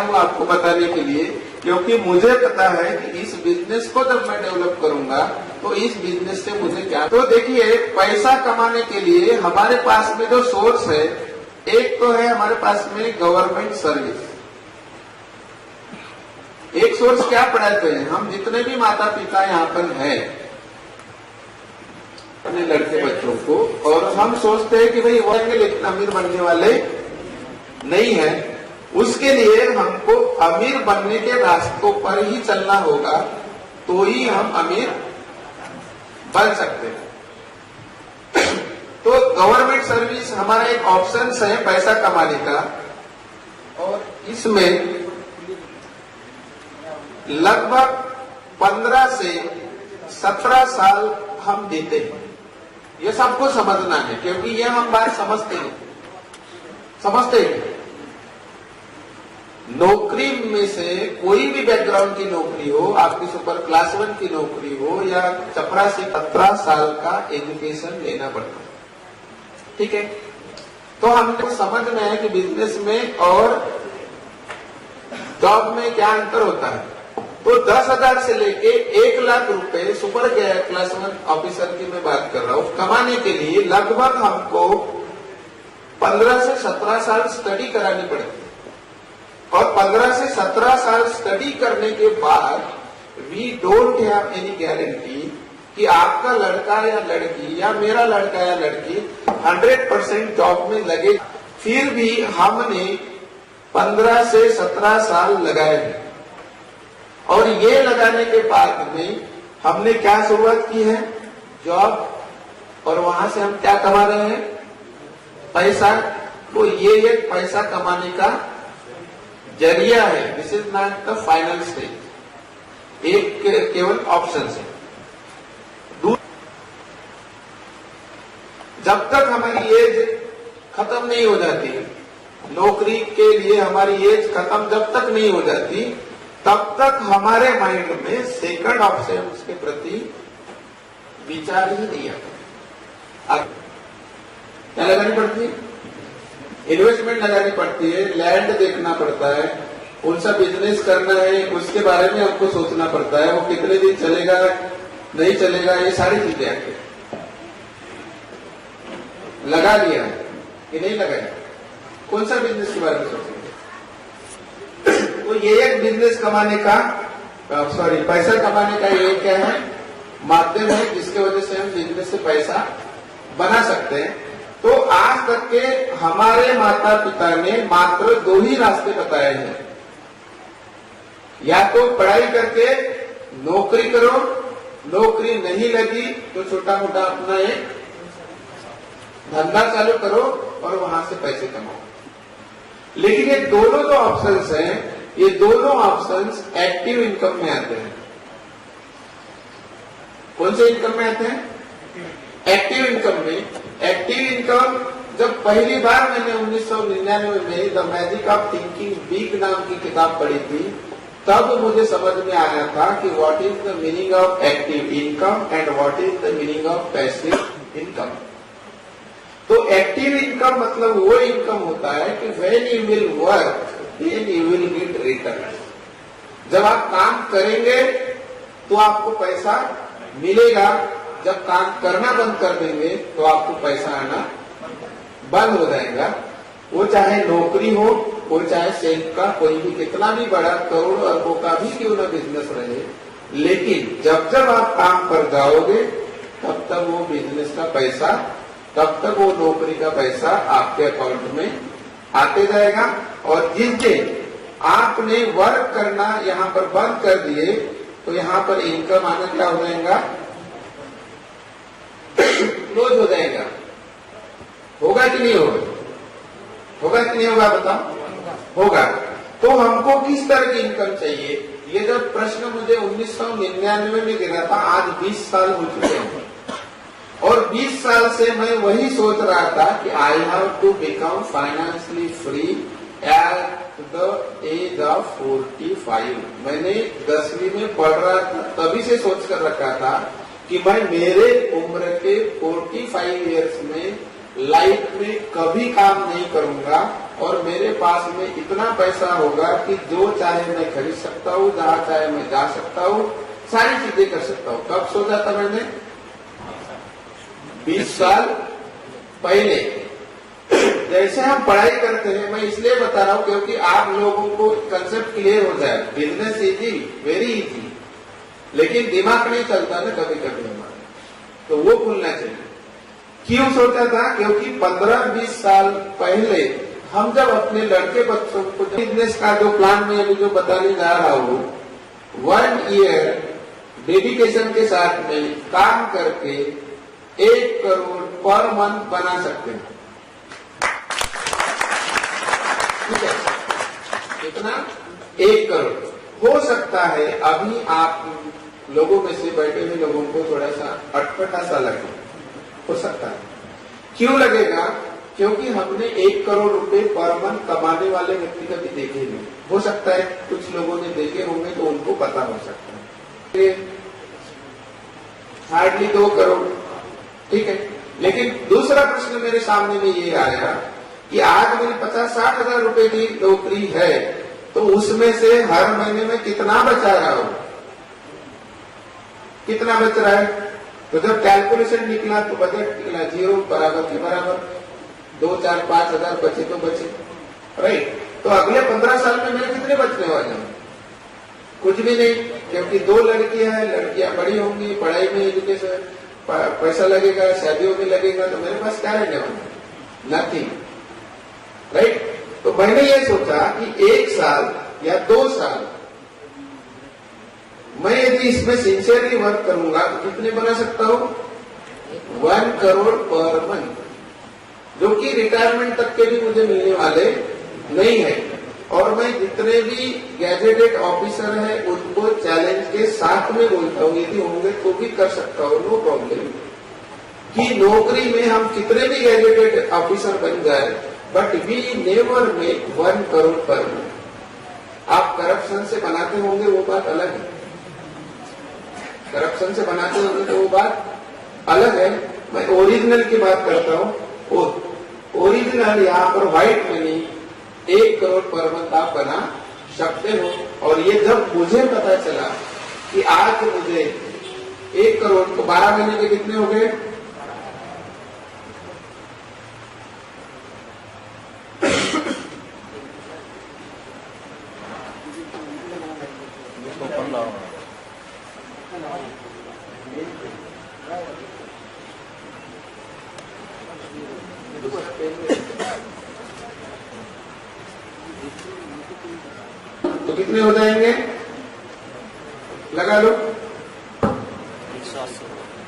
हूँ आपको बताने के लिए, क्योंकि मुझे पता है कि इस बिजनेस को जब मैं डेवलप करूंगा तो इस बिजनेस से मुझे क्या। तो देखिए, पैसा कमाने के लिए हमारे पास में जो सोर्स है, एक तो है हमारे पास में गवर्नमेंट सर्विस। एक सोर्स क्या पढ़ाते हैं हम, जितने भी माता पिता यहाँ पर हैं अपने लड़के बच्चों को, और हम सोचते हैं कि भाई वो लेकिन अमीर बनने वाले नहीं है, उसके लिए हमको अमीर बनने के रास्तों पर ही चलना होगा, तो ही हम अमीर बन सकते हैं। तो गवर्नमेंट सर्विस हमारा एक ऑप्शन है पैसा कमाने का, और इसमें लगभग 15 से 17 साल हम देते हैं। ये सबको समझना है, क्योंकि ये हम बात समझते हैं। नौकरी में से कोई भी बैकग्राउंड की नौकरी हो, आपकी सुपर क्लास 1 की नौकरी हो या चपरा से 17 साल का एजुकेशन लेना पड़ता है, ठीक है। तो हमको समझना है कि बिजनेस में और जॉब में क्या अंतर होता है। तो 10,000 से लेके 1 लाख रुपए सुपर क्लास 1 ऑफिसर की मैं बात कर रहा हूँ, कमाने के लिए लगभग हमको 15 से 17 साल स्टडी करानी पड़ती है। और 15 से 17 साल स्टडी करने के बाद we don't have any guarantee कि आपका लड़का या लड़की या मेरा लड़का या लड़की 100% जॉब में लगे। फिर भी हमने 15 से 17 साल लगाए हैं, और ये लगाने के बाद में हमने क्या शुरुआत की है, जॉब, और वहां से हम क्या कमा रहे हैं, पैसा। तो ये एक पैसा कमाने का जरिया है। This is not the final stage, एक केवल ऑप्शन है। जब तक हमारी एज खत्म नहीं हो जाती, नौकरी के लिए हमारी एज खत्म जब तक नहीं हो जाती, तब तक हमारे माइंड में सेकंड ऑप्शन के प्रति विचार ही नहीं आता। क्या लगानी पड़ती है, इन्वेस्टमेंट लगानी पड़ती है, लैंड देखना पड़ता है, कौन सा बिजनेस करना है उसके बारे में हमको सोचना पड़ता है, वो कितने दिन चलेगा नहीं चलेगा, ये सारी चीजें आके लगा लिया कि नहीं लगाया, कौन सा बिजनेस के बारे में सोचेंगे। तो ये एक बिजनेस कमाने का पैसा कमाने का ये क्या है, माध्यम है, जिसके वजह से हम बिजनेस से पैसा बना सकते हैं। तो आज तक के हमारे माता पिता ने मात्र 2 ही रास्ते बताए हैं, या तो पढ़ाई करके नौकरी करो, नौकरी नहीं लगी तो छोटा मोटा अपना एक धंधा चालू करो और वहां से पैसे कमाओ। लेकिन ये दोनों जो ऑप्शंस हैं, ये दोनों ऑप्शंस एक्टिव इनकम में आते हैं। कौन से इनकम में आते हैं, एक्टिव इनकम में। एक्टिव इनकम जब पहली बार मैंने 1999 में the magic of thinking big नाम की किताब पढ़ी थी, तब मुझे समझ में आया था कि what is the meaning of active income and what is the meaning of passive income. तो एक्टिव इनकम मतलब वो इनकम होता है कि when you will work then you will get return. जब आप काम करेंगे तो आपको पैसा मिलेगा, जब काम करना बंद कर देंगे तो आपको पैसा आना बंद हो जाएगा। वो चाहे नौकरी हो, वो चाहे सेल्फ का कोई भी कितना भी बड़ा करोड़ अरबों का भी क्यों ना बिजनेस रहे, लेकिन जब जब आप काम पर जाओगे तब तक वो बिजनेस का पैसा, तब तक वो नौकरी का पैसा आपके अकाउंट में आते जाएगा। और जिस दिन आपने वर्क करना यहाँ पर बंद कर दिए तो यहाँ पर इनकम आना क्या हो जाएगा, क्लोज हो जाएगा। होगा कि नहीं होगा, होगा कि नहीं होगा बताओ, होगा। तो हमको किस तरह की इनकम चाहिए, ये जब प्रश्न मुझे 1999 में गिरा था, आज 20 साल हो चुके हैं, और 20 साल से मैं वही सोच रहा था कि I have to become financially free at the age of 45। मैंने 10वीं में पढ़ रहा था, तभी से सोच कर रखा था कि मैं मेरे उम्र के 45 इयर्स में लाइफ में कभी काम नहीं करूंगा और मेरे पास में इतना पैसा होगा कि जो चाहे मैं खरीद सकता हूँ, जहाँ चाहे मैं जा सकता हूँ, सारी चीजें कर सकता हूँ। कब सोचा था मैंने? 20 साल पहले। जैसे हम पढ़ाई करते हैं, मैं इसलिए बता रहा हूँ क्योंकि आप लोगों को कंसेप्ट क्लियर हो जाए। बिजनेस इजी, वेरी इजी, लेकिन दिमाग नहीं चलता ना कभी कभी हमारा, तो वो भूलना चाहिए। क्यों सोचा था? क्योंकि 15-20 साल पहले हम जब अपने लड़के बच्चों को बिजनेस का जो प्लान में अभी जो बताने जा रहा हूँ, 1 ईयर डेडिकेशन के साथ में काम करके 1 करोड़ पर मंथ बना सकते हैं। ठीक है, कितना? 1 करोड़ हो सकता है। अभी आप लोगों में से बैठे हुए लोगों को थोड़ा सा अटपटा सा लगे, हो सकता है। क्यों लगेगा? क्योंकि हमने 1 करोड़ रुपए पर मंथ कमाने वाले व्यक्ति कभी देखे नहीं। हो सकता है कुछ लोगों ने देखे होंगे तो उनको पता हो सकता है, हार्डली 2 करोड़। ठीक है, लेकिन दूसरा प्रश्न मेरे सामने में ये आया कि आज मेरी 50-60 हजार रुपए की नौकरी है, तो उसमें से हर महीने में कितना बचा रहा हूं? कितना बच रहा है? तो जब कैलकुलेशन निकला तो बजट निकला 0 बराबर के बराबर। 2, 4, 5 हजार बचे तो बचे, राइट। तो अगले 15 साल में मेरे कितने बचने वाले हैं? कुछ भी नहीं, क्योंकि 2 लड़कियां हैं, लड़कियां बड़ी होंगी, पढ़ाई में एजुकेशन पैसा लगेगा, शादियों में लगेगा, तो मेरे पास क्या रहने वाला? Nothing, right. तो मैंने ये सोचा कि 1 साल या 2 साल मैं यदि इसमें सिंसियरली वर्क करूंगा तो कितने बना सकता हूं? 1 करोड़ पर मंथ, जो कि रिटायरमेंट तक के भी मुझे मिलने वाले नहीं है। और मैं जितने भी गैजेटेड ऑफिसर हैं उनको चैलेंज के साथ में बोलता हूँ, यदि होंगे तो भी कर सकता हूँ, नो प्रॉब्लम, कि नौकरी में हम कितने भी गैजेटेड ऑफिसर बन जाए, but we never make 1 crore per month. आप करप्शन से बनाते होंगे वो बात अलग है, करप्शन से बनाते होंगे तो वो बात अलग है। मैं ओरिजिनल की बात करता हूँ। ओरिजिनल यहाँ पर white money 1 crore per month आप बना सकते हो। और ये जब मुझे पता चला कि आज मुझे 1 करोड़, तो 12 महीने के कितने हो गए? तो कितने हो जाएंगे? लगा लो 180।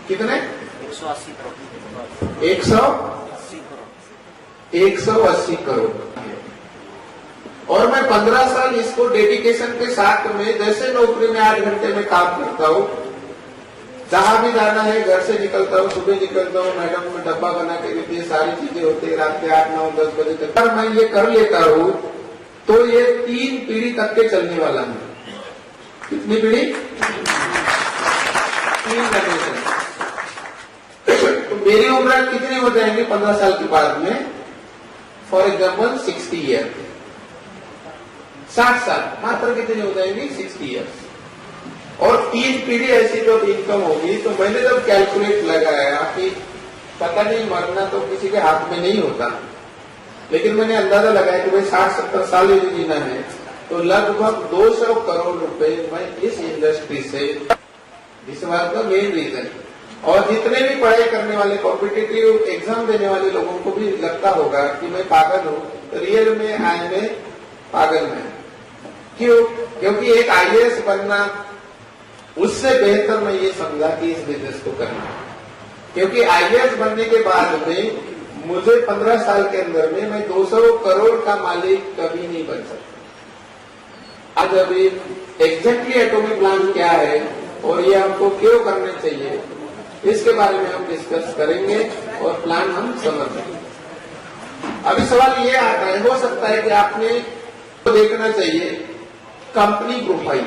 कितने? 180 करोड़। 180 करोड़। और मैं 15 साल इसको डेडिकेशन के साथ में, जैसे नौकरी में 8 घंटे में काम करता हूँ, जहां भी जाना है घर से निकलता हूँ, सुबह निकलता हूँ, मैडम में डब्बा बना के देती है, सारी चीजें होती है, रात के 8, 9, 10 बजे तक अगर मैं ये कर लेता हूँ तो ये 3 पीढ़ी तक के चलने वाला है। कितनी पीढ़ी? 3 जनरेशन। तो मेरी उम्र कितनी हो जाएंगी 15 साल के बाद में? फॉर एग्जाम्पल 60 ईयर, 60 साल, मात्र कितनी हो जाएंगी? 60 ईयर्स। और 3 पीढ़ी ऐसी जब इनकम होगी, तो मैंने जब कैलकुलेट लगाया कि पता नहीं, मरना तो किसी के हाथ में नहीं होता, लेकिन मैंने अंदाजा लगाया कि भाई 60-70 साल यदि जीना है तो लगभग 200 करोड़ रुपए मैं इस इंडस्ट्री से, इस बात का मेन रीजन। और जितने भी पढ़ाई करने वाले, कॉम्पिटिटिव एग्जाम देने वाले लोगों को भी लगता होगा कि मैं पागल हूँ, रियल में आई में पागल में। क्यों? क्योंकि एक IAS बनना, उससे बेहतर मैं ये समझा कि इस बिजनेस को करना। क्योंकि IAS बनने के बाद में मुझे 15 साल के अंदर में मैं 200 करोड़ का मालिक कभी नहीं बन सकता। आज अभी एग्जैक्टली एटॉमिक प्लान क्या है और ये हमको क्यों करने चाहिए, इसके बारे में हम डिस्कस करेंगे और प्लान हम समझेंगे। अभी सवाल ये आता है, हो सकता है कि आपने तो देखना चाहिए कंपनी प्रोफाइल,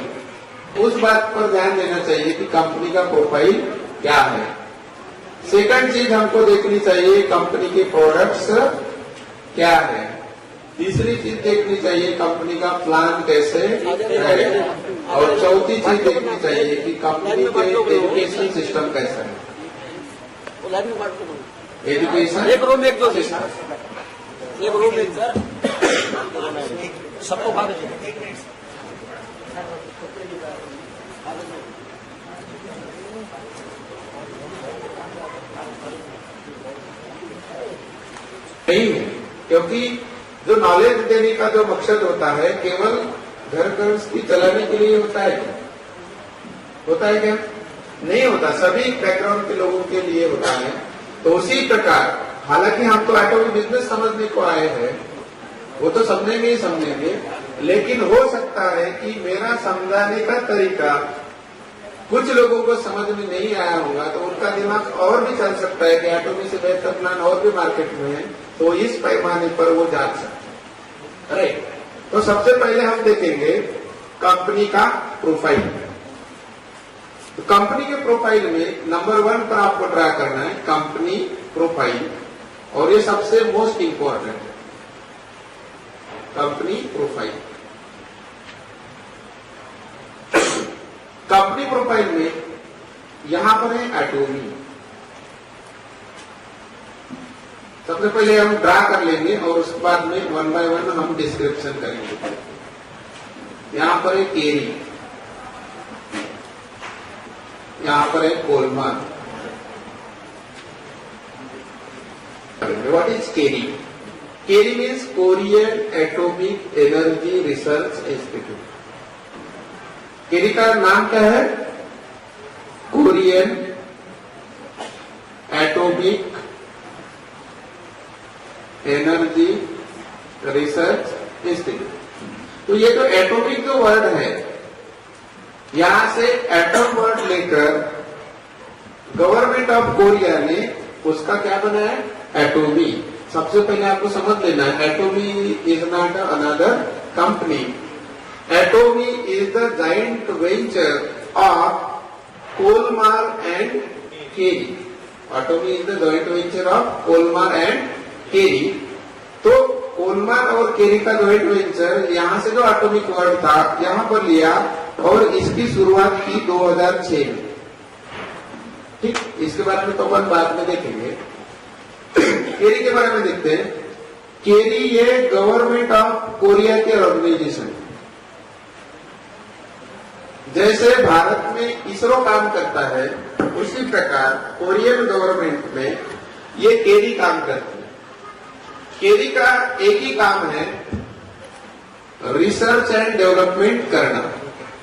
उस बात पर ध्यान देना चाहिए कि कंपनी का प्रोफाइल क्या है। सेकंड चीज हमको देखनी चाहिए कंपनी के प्रोडक्ट्स क्या है। तीसरी चीज देखनी चाहिए कंपनी का प्लान कैसे है। और चौथी चीज देखनी चाहिए कि कंपनी के एजुकेशन सिस्टम कैसा है। एजुकेशन एक रूम एक दो सिस्टम एक रूम एक सबको भाग नहीं है, क्योंकि जो नॉलेज देने का जो मकसद होता है केवल घर गृहस्थी चलाने के लिए होता है क्या? होता है क्या? नहीं होता, सभी बैकग्राउंड के लोगों के लिए होता है। तो उसी प्रकार हालांकि हम तो एटॉमिक बिजनेस समझने को आए हैं, वो तो समझेंगे ही समझेंगे, लेकिन हो सकता है कि मेरा समझाने का तरीका कुछ लोगों को समझ में नहीं आया होगा, तो उनका दिमाग और भी चल सकता है कि एटॉमिक से बेहतर प्लान और भी मार्केट में है, तो इस पैमाने पर वो जान सकते हैं। राइट। तो सबसे पहले हम देखेंगे कंपनी का प्रोफाइल। तो कंपनी के प्रोफाइल में नंबर 1 पर आपको ट्राई करना है कंपनी प्रोफाइल, और ये सबसे मोस्ट इंपॉर्टेंट है कंपनी प्रोफाइल। कंपनी प्रोफाइल में यहां पर है एटॉमी। सबसे पहले हम ड्रा कर लेंगे और उसके बाद में 1 बाय 1 हम डिस्क्रिप्शन करेंगे। यहां पर है केरी, यहां पर है Kolmar. What is KAERI? KAERI means Korean atomic energy research institute. KAERI का नाम क्या है? Korean atomic energy research institute. तो ये जो एटॉमिक जो वर्ड है, यहां से एटम वर्ड लेकर गवर्नमेंट ऑफ कोरिया ने उसका क्या बनाया? एटॉमी। सबसे पहले आपको समझ लेना है Atomy is not another company. Atomy is the joint venture of Kolmar and KAERI. Atomy is the joint venture of Kolmar and KAERI. तो कोलमार और केरी का जॉइंट वेंचर यहां से जो एटॉमिक वर्ड था यहां पर लिया और इसकी शुरुआत की 2006 में। ठीक, इसके बारे में तो अपन बाद में देखेंगे। केरी के बारे में देखते हैं। केरी ये गवर्नमेंट ऑफ कोरिया के ऑर्गेनाइजेशन, जैसे भारत में इसरो काम करता है उसी प्रकार कोरियन गवर्नमेंट में ये केरी काम करती है। केरी का एक ही काम है रिसर्च एंड डेवलपमेंट करना,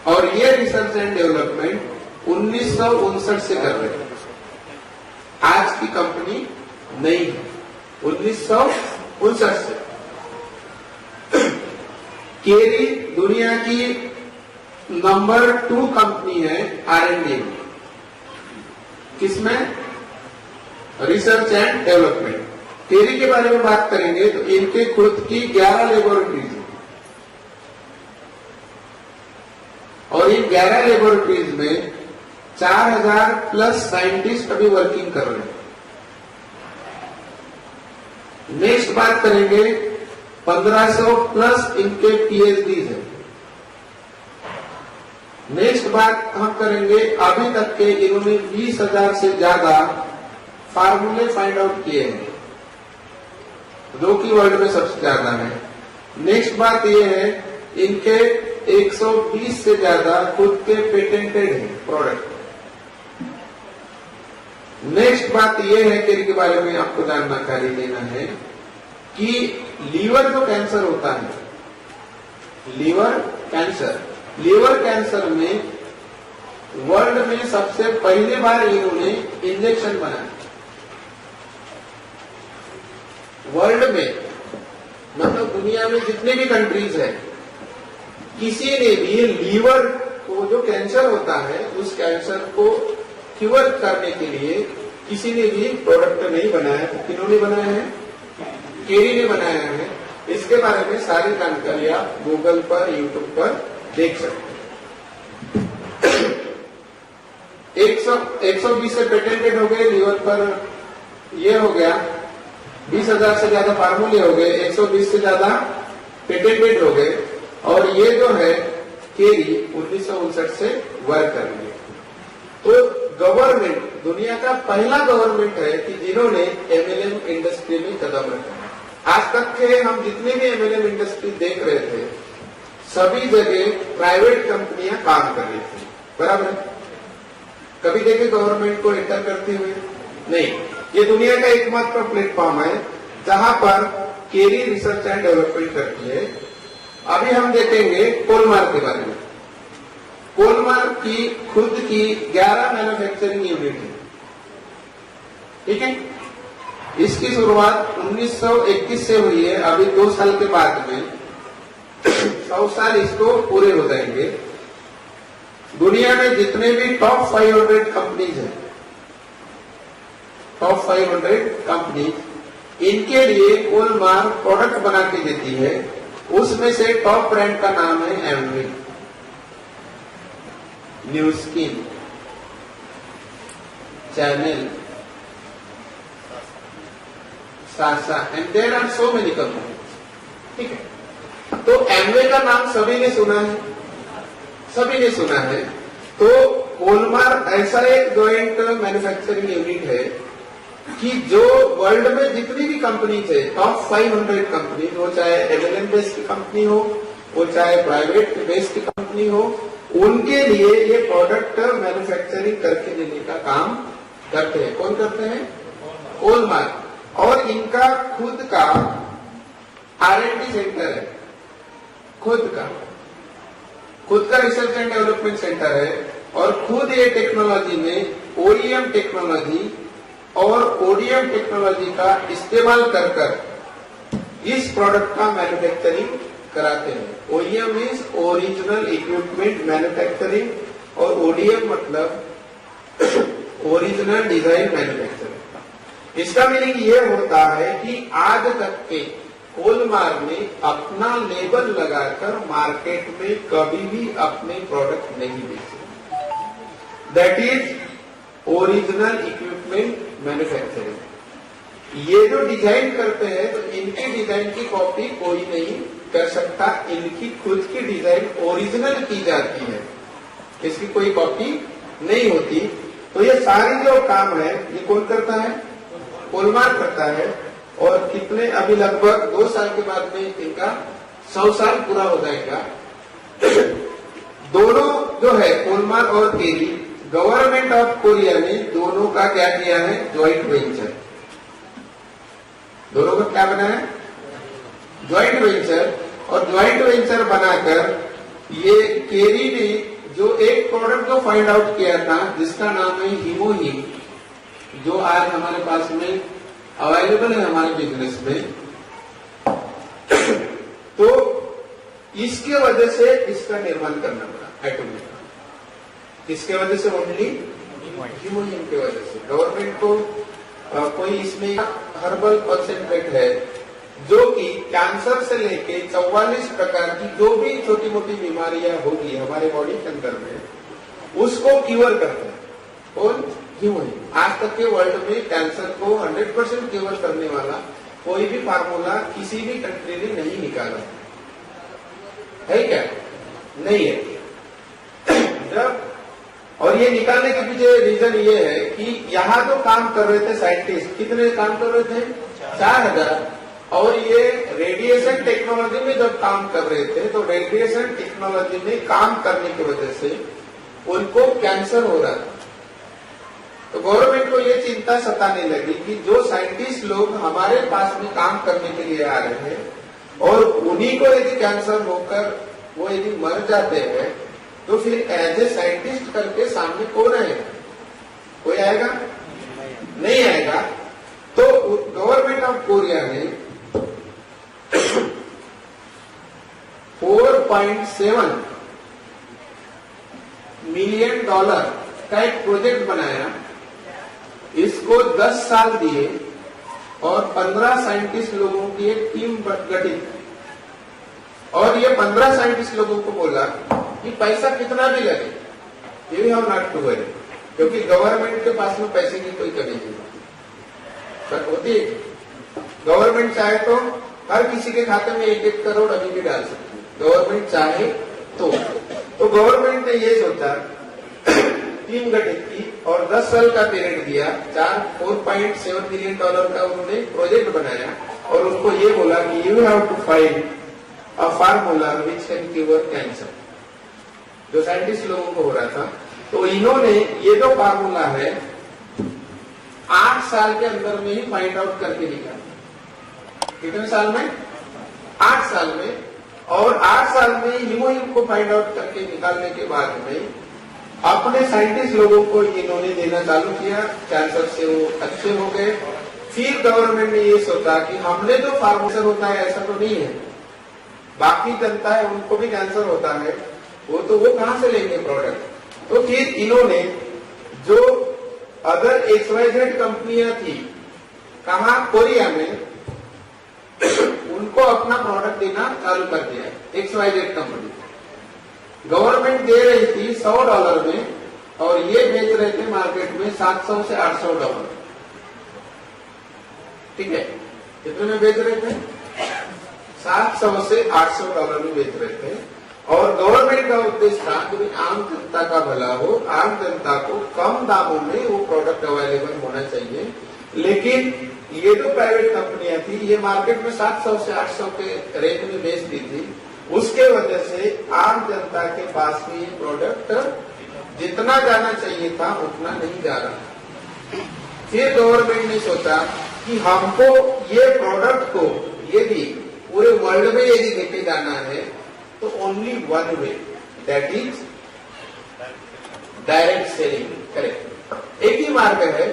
और ये रिसर्च एंड डेवलपमेंट 1959 से कर रहे हैं। आज की कंपनी नहीं है, 1959 से। केरी दुनिया की नंबर 2 कंपनी है R&D में। किसमें? Research and development. केरी के बारे में बात करेंगे तो इनके खुद की 11 लेबोरेटरीज है, और इन 11 लेबोरेटरीज में 4000 प्लस साइंटिस्ट अभी वर्किंग कर रहे हैं। नेक्स्ट बात करेंगे 1500 प्लस इनके PhDs है। नेक्स्ट बात हम करेंगे अभी तक के इन्होंने 20,000 से ज्यादा फार्मूले फाइंड आउट किए हैं, जो कि वर्ल्ड में सबसे ज्यादा है। नेक्स्ट बात यह है इनके 120 से ज्यादा खुद के पेटेंटेड है प्रोडक्ट। नेक्स्ट बात यह है केरी के बारे में आपको जानकारी देना है कि लीवर जो कैंसर होता है, लीवर कैंसर में वर्ल्ड में सबसे पहली बार इन्होंने इंजेक्शन बनाया। वर्ल्ड में मतलब दुनिया में जितने भी कंट्रीज है, किसी ने भी लीवर को जो कैंसर होता है उस कैंसर को क्योर करने के लिए किसी ने भी प्रोडक्ट नहीं बनाया। किन्होंने बनाया है? केरी ने बनाया है। इसके बारे में सारी जानकारी आप गूगल पर, यूट्यूब पर देख सकते हैं। 120 से पेटेंटेड हो गए, लीवर पर ये हो गया, 20,000 से ज्यादा फार्मूले हो गए, 120 से ज्यादा पेटेंटेड हो गए, और ये जो है केरी 1959 से वर्क कर रही है। तो गवर्नमेंट दुनिया का पहला गवर्नमेंट है कि जिन्होंने एमएलएम इंडस्ट्री में कदम रखा है। आज तक के हम जितने भी एमएलएम इंडस्ट्री देख रहे थे, सभी जगह प्राइवेट कंपनियां काम कर रही थी, बराबर। कभी देखे गवर्नमेंट को एंटर करते हुए? नहीं। ये दुनिया का एकमात्र प्लेटफॉर्म है जहां पर केरी रिसर्च एंड डेवलपमेंट करती है। अभी हम देखेंगे कोलमार के बारे में। कोलमार की खुद की 11 मैन्युफैक्चरिंग यूनिट है, ठीक है। इसकी शुरुआत 1921 से हुई है। अभी 2 साल के बाद में 100 साल इसको पूरे हो जाएंगे। दुनिया में जितने भी टॉप 500 कंपनीज हैं, टॉप 500 कंपनीज, इनके लिए कोलमार प्रोडक्ट बना के देती है। उसमें से टॉप ब्रांड का नाम है Amway, Nu Skin, Chanel, Sasa, and there are so many companies, ठीक है। तो एमवे का नाम सभी ने सुना है, सभी ने सुना है। तो कोलमार ऐसा एक जॉइंट मैन्युफैक्चरिंग यूनिट है कि जो वर्ल्ड में जितनी भी कंपनीज है, टॉप 500 कंपनी, वो चाहे एमएलएम बेस्ड कंपनी हो, वो चाहे प्राइवेट बेस्ड कंपनी हो, उनके लिए ये प्रोडक्ट मैन्युफैक्चरिंग करके देने का काम करते हैं। कौन करते हैं? कोलमार। और इनका खुद का R&D सेंटर है, खुद का रिसर्च एंड डेवलपमेंट सेंटर है, और खुद ये टेक्नोलॉजी में OEM टेक्नोलॉजी और ODM टेक्नोलॉजी का इस्तेमाल कर इस प्रोडक्ट का मैन्युफैक्चरिंग कराते हैं। OEM means original equipment manufacturing, और ODM मतलब ओरिजिनल डिजाइन मैन्युफैक्चरिंग। इसका मीनिंग ये होता है कि आज तक के कोलमार ने अपना लेबल लगाकर मार्केट में कभी भी अपने प्रोडक्ट नहीं बेचे। That is original equipment manufacturing. ये जो डिजाइन करते हैं, तो इनकी डिजाइन की कॉपी कोई नहीं कर सकता। इनकी खुद की डिजाइन ओरिजिनल की जाती है, इसकी कोई कॉपी नहीं होती। तो ये सारी जो काम है, ये कौन करता है? कोलमार करता है। और कितने, अभी लगभग 2 साल के बाद में इनका 100 साल पूरा हो जाएगा। दोनों जो है, कोलमार और केरी, गवर्नमेंट ऑफ कोरिया ने दोनों का क्या किया है? Joint venture. दोनों का क्या बना है? Joint venture. और ज्वाइंट वेंचर बनाकर ये केरी ने जो एक प्रोडक्ट को फाइंड आउट किया था, जिसका नाम है हीमोहीम, जो आज हमारे पास में अवेलेबल है हमारे बिजनेस में, तो इसके वजह से इसका निर्माण करना पड़ा एटोमिक। किसके वजह से? ओनली हीमोहीम के वजह से। गवर्नमेंट को कोई इसमें हर्बल कॉन्सेंट्रेट है जो कि कैंसर से लेके 44 प्रकार की जो भी छोटी मोटी बीमारियां होगी हमारे बॉडी के अंदर में, उसको क्योर करता है। कौन? हीमोहीम। आज तक के वर्ल्ड में कैंसर को 100% क्योर करने वाला कोई भी फार्मूला किसी भी कंट्री ने नहीं निकाला है क्या? नहीं है। जब और ये निकालने के पीछे रीजन ये है कि यहाँ जो काम कर रहे थे साइंटिस्ट, कितने काम कर रहे थे? 4000। और ये रेडिएशन टेक्नोलॉजी में जब काम कर रहे थे, तो रेडिएशन टेक्नोलॉजी में काम करने की वजह से उनको कैंसर हो रहा था। तो गवर्नमेंट को ये चिंता सताने लगी कि जो साइंटिस्ट लोग हमारे पास में काम करने के लिए आ रहे हैं, और उन्हीं को यदि कैंसर होकर वो यदि मर जाते हैं, तो फिर एज ए साइंटिस्ट करके सामने कौन आएगा? कोई आएगा? नहीं आएगा। तो गवर्नमेंट ऑफ कोरिया ने 4.7 मिलियन डॉलर का एक प्रोजेक्ट बनाया। इसको 10 साल दिए और 15 साइंटिस्ट लोगों की एक टीम गठित, और ये 15 साइंटिस्ट लोगों को बोला कि पैसा कितना भी लगे, ये भी हम नॉट टू वरी, क्योंकि गवर्नमेंट के पास में पैसे की कोई कमी नहीं सर होती है। गवर्नमेंट चाहे तो हर किसी के खाते में 1-1 करोड़ अभी भी डाल सकती है, गवर्नमेंट चाहे तो गवर्नमेंट ने ये सोचा, टीम गठित की और 10 साल का पीरियड दिया, 4.7 मिलियन डॉलर का उन्होंने प्रोजेक्ट बनाया और उनको ये बोला कि you have to find a formula which can cure cancer, जो साइंटिस्ट लोगों को हो रहा था। तो इन्होंने ये जो फार्मूला है 8 साल के अंदर में ही फाइंड आउट करके निकाला। कितने साल में? 8 साल में। और 8 साल में हीमोहिम को फाइंड आउट करके निकालने के बाद में अपने साइंटिस्ट लोगों को इन्होंने देना चालू किया, कैंसर से वो अच्छे हो गए। फिर गवर्नमेंट ने ये सोचा कि हमने जो फार्मूला होता है ऐसा तो नहीं है, बाकी जनता है उनको भी कैंसर होता है, वो कहां से लेंगे प्रोडक्ट। तो फिर इन्होंने जो अदर XYZ कंपनियां थी, कहा कोरिया में, उनको अपना प्रोडक्ट देना चालू कर दिया। XYZ कंपनी गवर्नमेंट दे रही थी $100 में और ये बेच रहे थे मार्केट में $700 से $800। ठीक है, कितने में बेच रहे थे? $700 से $800 में बेच रहे थे। और गवर्नमेंट का उद्देश्य था कि आम जनता का भला हो, आम जनता को कम दामों में वो प्रोडक्ट अवेलेबल होना चाहिए। लेकिन ये जो प्राइवेट कंपनियां थी, ये मार्केट में 700 से 800 के रेट में बेचती थी। उसके वजह से आम जनता के पास में ये प्रोडक्ट जितना जाना चाहिए था उतना नहीं जा रहा। फिर गवर्नमेंट ने सोचा कि हमको ये प्रोडक्ट को यदि पूरे वर्ल्ड में यदि लेके जाना है तो only one way, that is direct selling. Correct, एक ही मार्ग है।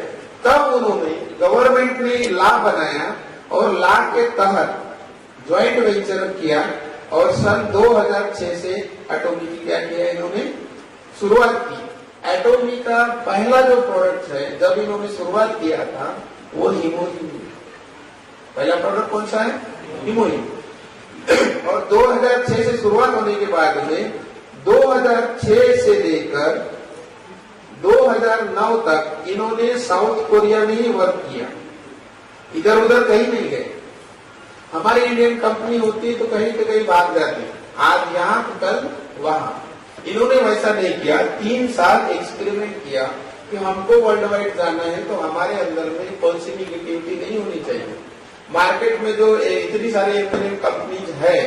तब उन्होंने गवर्नमेंट ने लॉ बनाया और लॉ के तहत ज्वाइंट वेंचर किया और सन 2006 से एटोमी की क्या किया इन्होंने शुरुआत की। एटोमी का पहला जो प्रोडक्ट है, जब इन्होंने शुरुआत किया था वो हीमोहिम। पहला प्रोडक्ट कौन सा है? हीमोहिम। और 2006 से शुरुआत होने के बाद में 2006 से लेकर 2009 तक इन्होंने साउथ कोरिया में ही वर्क किया, इधर उधर कहीं नहीं गए। हमारी इंडियन कंपनी होती तो कहीं पे कहीं भाग जाती, आज यहाँ तो कल वहां। इन्होंने वैसा नहीं किया। 3 साल एक्सपेरिमेंट किया कि हमको वर्ल्ड वाइड जाना है तो हमारे अंदर में कौन सी निगेटिविटी नहीं होनी चाहिए। मार्केट में जो इतनी सारी इंडियन कंपनीज है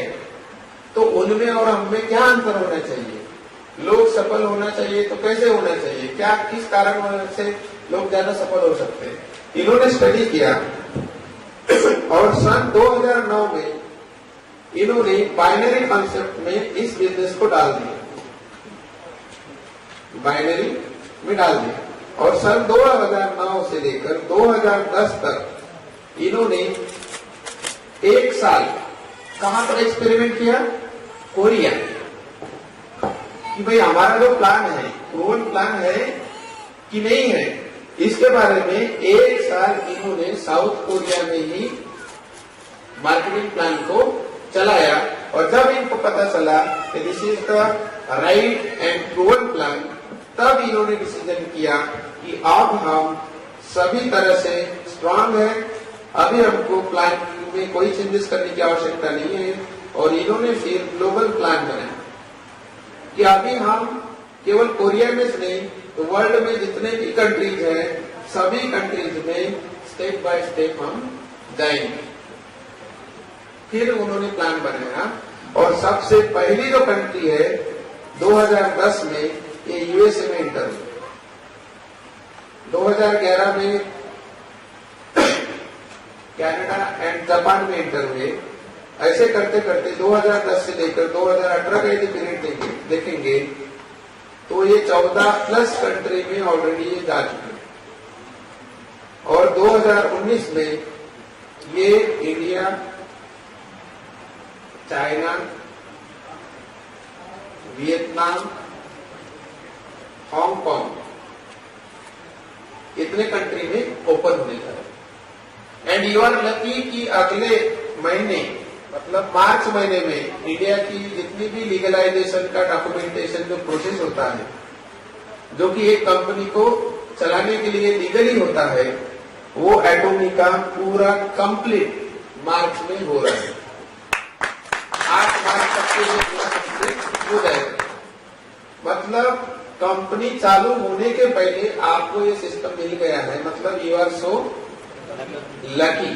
तो उनमें और हमें क्या अंतर होना चाहिए, लोग सफल होना चाहिए तो कैसे होना चाहिए, क्या किस कारण से लोग ज्यादा सफल हो सकते हैं। इन्होंने स्टडी किया और सन 2009 में इन्होंने बाइनरी कॉन्सेप्ट में इस बिजनेस को डाल दिया, बाइनरी में डाल दिया। और सन 2009 से लेकर 2010 तक इन्होंने 1 साल कहां पर एक्सपेरिमेंट किया? कोरिया। कि भाई हमारा जो प्लान है प्रूवन प्लान है कि नहीं है, इसके बारे में 1 साल इन्होंने साउथ कोरिया में ही मार्केटिंग प्लान को चलाया। और जब इनको पता चला कि this is the right and proven plan, तब इन्होंने डिसीजन किया कि अब हम सभी तरह से स्ट्रांग है, अभी हमको प्लान में कोई चेंजेस करने की आवश्यकता नहीं है। और इन्होंने फिर ग्लोबल प्लान बनाया कि अभी हम केवल कोरिया में से नहीं तो वर्ल्ड में जितने भी कंट्रीज हैं सभी कंट्रीज में स्टेप बाय स्टेप हम जाएंगे। फिर उन्होंने प्लान बनाया और सबसे पहली जो कंट्री है 2010 में ये यूएसए में एंटर हुई, 2011 में कनाडा एंड जापान में एंटर हुए। ऐसे करते करते 2010 से लेकर 2018 का यदि पीरियड देखेंगे तो ये 14+ कंट्री में ऑलरेडी ये जा चुके। और 2019 में ये इंडिया, चाइना, वियतनाम, हांगकांग इतने कंट्री में ओपन होने जा रहे। एंड यू आर लकी कि अगले महीने मतलब मार्च महीने में इंडिया की जितनी भी लीगलाइजेशन का डॉक्यूमेंटेशन जो प्रोसेस होता है जो कि एक कंपनी को चलाने के लिए लीगली होता है, वो एटॉमी का पूरा कंप्लीट मार्च में हो रहा है। 8 मार्च तक के लिए पूरा कंप्लीट हो जाएगा। मतलब कंपनी चालू होने के पहले आपको ये सिस्टम मिल गया है, मतलब यू आर सो लकी।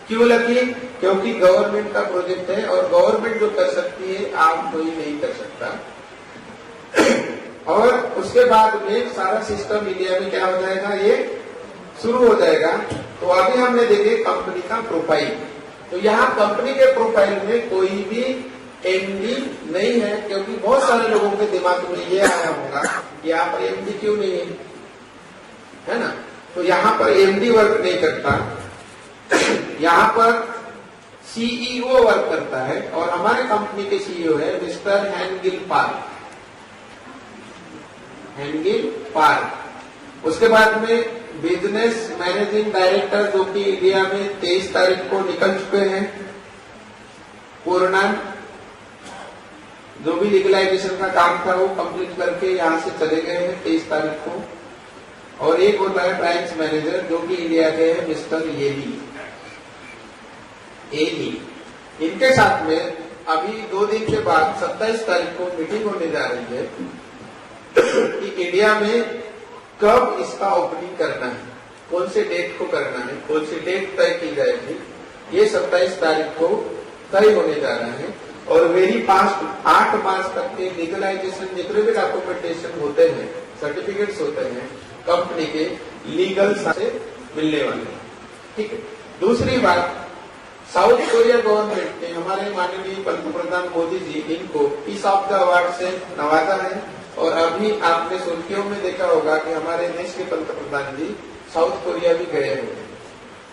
क्यों लकी? क्योंकि गवर्नमेंट का प्रोजेक्ट है और गवर्नमेंट जो कर सकती है आप कोई नहीं कर सकता। और उसके बाद में सारा सिस्टम इंडिया में क्या हो जाएगा, ये शुरू हो जाएगा। तो अभी हमने देखे कंपनी का प्रोफाइल। तो यहाँ कंपनी के प्रोफाइल में कोई भी एमडी नहीं है, क्योंकि बहुत सारे लोगों के दिमाग में ये आया होगा कि यहाँ पर एमडी क्यों नहीं है ना। तो यहाँ पर एमडी वर्क नहीं करता, यहाँ पर सीईओ वर्क करता है और हमारे कंपनी के सीईओ है मिस्टर हैंगिल पार्क। उसके बाद में बिजनेस मैनेजिंग डायरेक्टर जो कि इंडिया में 23 तारीख को निकल चुके हैं, पूर्णांक जो भी लीगलाइजेशन का काम था वो कंप्लीट करके यहाँ से चले गए हैं 23 तारीख को। और एक होता है ब्रांच मैनेजर जो कि इंडिया के हैं मिस्टर एली। इनके साथ में अभी 2 दिन के बाद 27 तारीख को मीटिंग होने जा रही है कि इंडिया में कब इसका ओपनिंग करना है, कौन से डेट को करना है, कौन सी डेट तय की जाएगी, ये 27 तारीख को तय होने जा रहा है। और वेरी फास्ट 8 मार्च तक के लीगलाइजेशन जितने भी डॉक्यूमेंटेशन होते हैं, सर्टिफिकेट्स होते हैं कंपनी के लीगल से मिलने वाले हैं। ठीक है। दूसरी बात, साउथ कोरिया गवर्नमेंट ने हमारे माननीय पंतप्रधान मोदी जी इनको पीस ऑफ द अवार्ड से नवाजा है। और अभी आपने सुर्खियों में देखा होगा कि हमारे देश के पंतप्रधान जी साउथ कोरिया भी गए हुए हैं,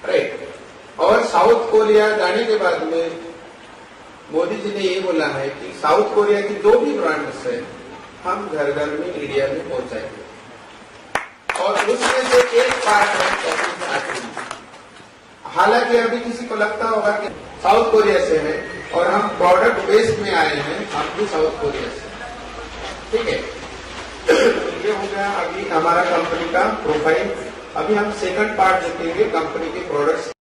राइट। और साउथ कोरिया जाने के बाद में मोदी जी ने ये बोला है कि साउथ कोरिया की जो भी ब्रांड्स है हम घर घर में इंडिया में पहुंचाएंगे। और उसमें से एक पार्ट है, हालांकि अभी किसी को लगता होगा कि साउथ कोरिया से है और हम प्रोडक्ट बेस में आए हैं, हम भी साउथ कोरिया से, ठीक है। ये हो गया अभी हमारा कंपनी का प्रोफाइल। अभी हम सेकंड पार्ट देखेंगे कंपनी के प्रोडक्ट्स।